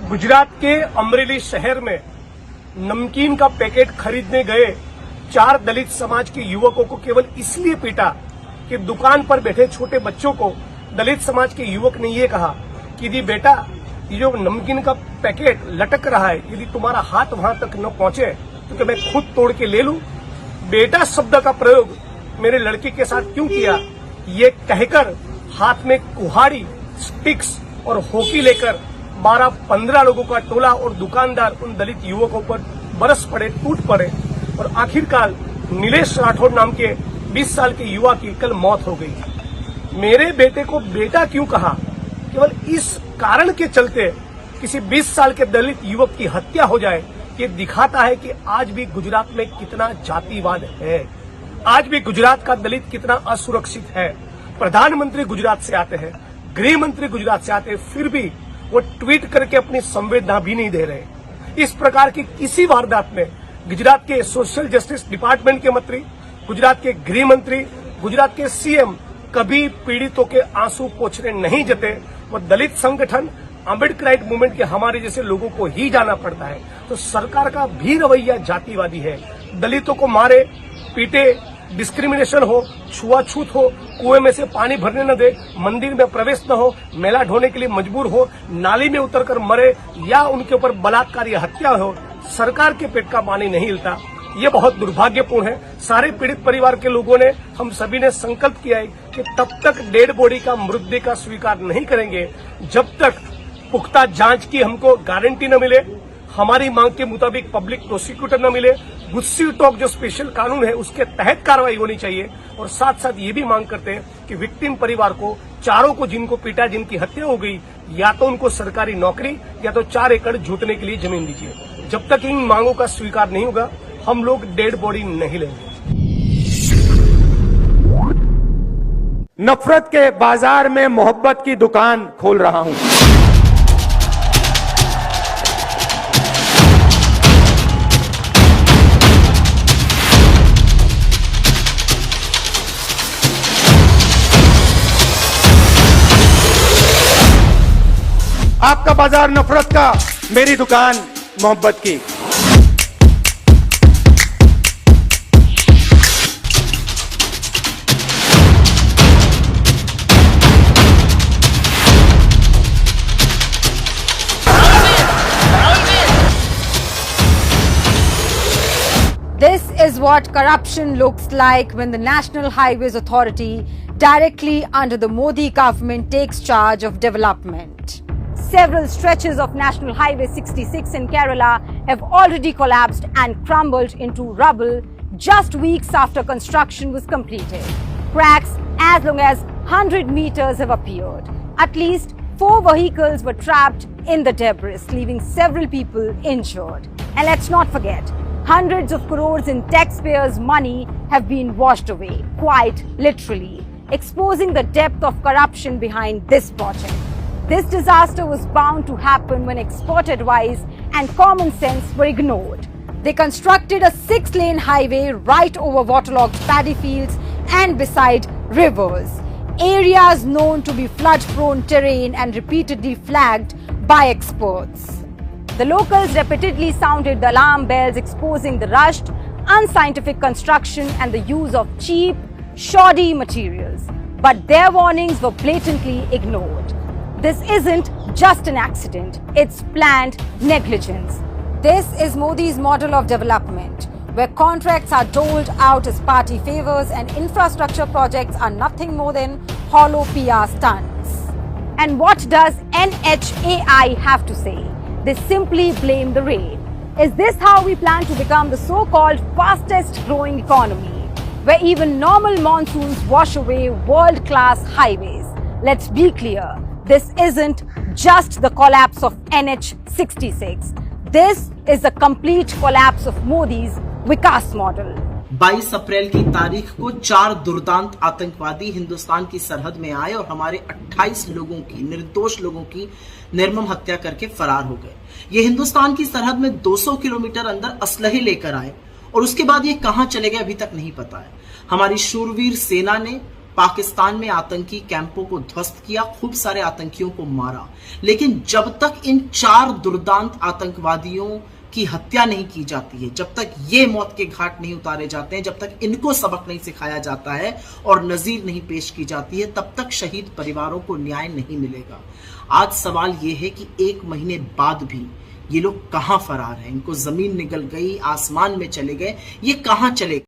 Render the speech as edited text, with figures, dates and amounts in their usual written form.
गुजरात के अमरेली शहर में नमकीन का पैकेट खरीदने गए 4 दलित समाज के युवकों को केवल इसलिए पीटा कि दुकान पर बैठे छोटे बच्चों को दलित समाज के युवक ने ये कहा कि यदि बेटा ये जो नमकीन का पैकेट लटक रहा है यदि तुम्हारा हाथ वहां तक न पहुंचे तो क्या मैं खुद तोड़ के ले लूं। बेटा शब्द का प्रयोग मेरे लड़के के साथ क्यों किया, ये कहकर हाथ में कुल्हाड़ी, स्टिक्स और हॉकी लेकर 12-15 लोगों का टोला और दुकानदार उन दलित युवकों पर बरस पड़े, टूट पड़े और आखिरकार नीलेश राठौड़ नाम के 20 साल के युवा की कल मौत हो गई। मेरे बेटे को बेटा क्यों कहा, केवल इस कारण के चलते किसी 20 साल के दलित युवक की हत्या हो जाए, ये दिखाता है कि आज भी गुजरात में कितना जातिवाद है, आज भी गुजरात का दलित कितना असुरक्षित है। प्रधानमंत्री गुजरात से आते हैं, गृह मंत्री गुजरात से आते हैं, फिर भी वो ट्वीट करके अपनी संवेदना भी नहीं दे रहे। इस प्रकार की किसी वारदात में गुजरात के सोशल जस्टिस डिपार्टमेंट के मंत्री, गुजरात के गृह मंत्री, गुजरात के सीएम कभी पीड़ितों के आंसू पोंछने नहीं जते। वो दलित संगठन, अम्बेडकराइट मूवमेंट के हमारे जैसे लोगों को ही जाना पड़ता है। तो सरकार का भी रवैया जातिवादी है। दलितों को मारे, पीटे, डिस्क्रिमिनेशन हो, छुआछूत हो, कुएं में से पानी भरने न दे, मंदिर में प्रवेश न हो, मेला ढोने के लिए मजबूर हो, नाली में उतरकर मरे या उनके ऊपर बलात्कार या हत्या हो, सरकार के पेट का पानी नहीं हिलता। ये बहुत दुर्भाग्यपूर्ण है। सारे पीड़ित परिवार के लोगों ने, हम सभी ने संकल्प किया है कि तब तक डेड बॉडी का, मृतदेह का स्वीकार नहीं करेंगे जब तक पुख्ता जांच की हमको गारंटी न मिले, हमारी मांग के मुताबिक पब्लिक प्रोसिक्यूटर न मिले, गुस्सी टॉक जो स्पेशल कानून है उसके तहत कार्रवाई होनी चाहिए। और साथ साथ ये भी मांग करते हैं कि विक्टिम परिवार को, चारों को जिनको पीटा, जिनकी हत्या हो गई, या तो उनको सरकारी नौकरी या तो 4 एकड़ जोतने के लिए जमीन दीजिए। जब तक इन मांगों का स्वीकार नहीं होगा हम लोग डेड बॉडी नहीं लेंगे। नफरत के बाजार में मोहब्बत की दुकान खोल रहा हूं। आपका बाजार नफरत का, मेरी दुकान मोहब्बत की। This is what corruption looks like when the National Highways Authority, directly under the Modi government, takes charge of development. Several stretches of National Highway 66 in Kerala have already collapsed and crumbled into rubble just weeks after construction was completed. Cracks as long as 100 meters have appeared. At least 4 vehicles were trapped in the debris, leaving several people injured. And let's not forget, hundreds of crores in taxpayers' money have been washed away, quite literally, exposing the depth of corruption behind this project. This disaster was bound to happen when expert advice and common sense were ignored. They constructed a 6-lane highway right over waterlogged paddy fields and beside rivers, areas known to be flood-prone terrain and repeatedly flagged by experts. The locals repeatedly sounded the alarm bells, exposing the rushed, unscientific construction and the use of cheap, shoddy materials. But their warnings were blatantly ignored. This isn't just an accident, it's planned negligence. This is Modi's model of development, where contracts are doled out as party favors and infrastructure projects are nothing more than hollow PR stunts. And what does NHAI have to say? They simply blame the rain. Is this how we plan to become the so-called fastest growing economy, where even normal monsoons wash away world-class highways? Let's be clear, this isn't just the collapse of NH66. This is the complete collapse of Modi's Vikas model. 22 अप्रैल की तारीख को 4 दुर्दांत आतंकवादी हिंदुस्तान की सरहद में आए और हमारे 28 लोगों की, निर्दोष लोगों की निर्मम हत्या करके फरार हो गए। ये हिंदुस्तान की सरहद में 200 किलोमीटर अंदर असलहे लेकर आए और उसके बाद ये कहां चले गए अभी तक नहीं पता है। हमारी शूरवीर सेना ने पाकिस्तान में आतंकी कैंपों को ध्वस्त किया, खूब सारे आतंकियों को मारा। लेकिन जब तक इन 4 दुर्दांत आतंकवादियों की हत्या नहीं की जाती है, जब तक ये मौत के घाट नहीं उतारे जाते हैं, जब तक इनको सबक नहीं सिखाया जाता है और नजीर नहीं पेश की जाती है, तब तक शहीद परिवारों को न्याय नहीं मिलेगा। आज सवाल ये है कि 1 महीने बाद भी ये लोग कहां फरार हैं? इनको जमीन निगल गई, आसमान में चले गए, ये कहां चले गए?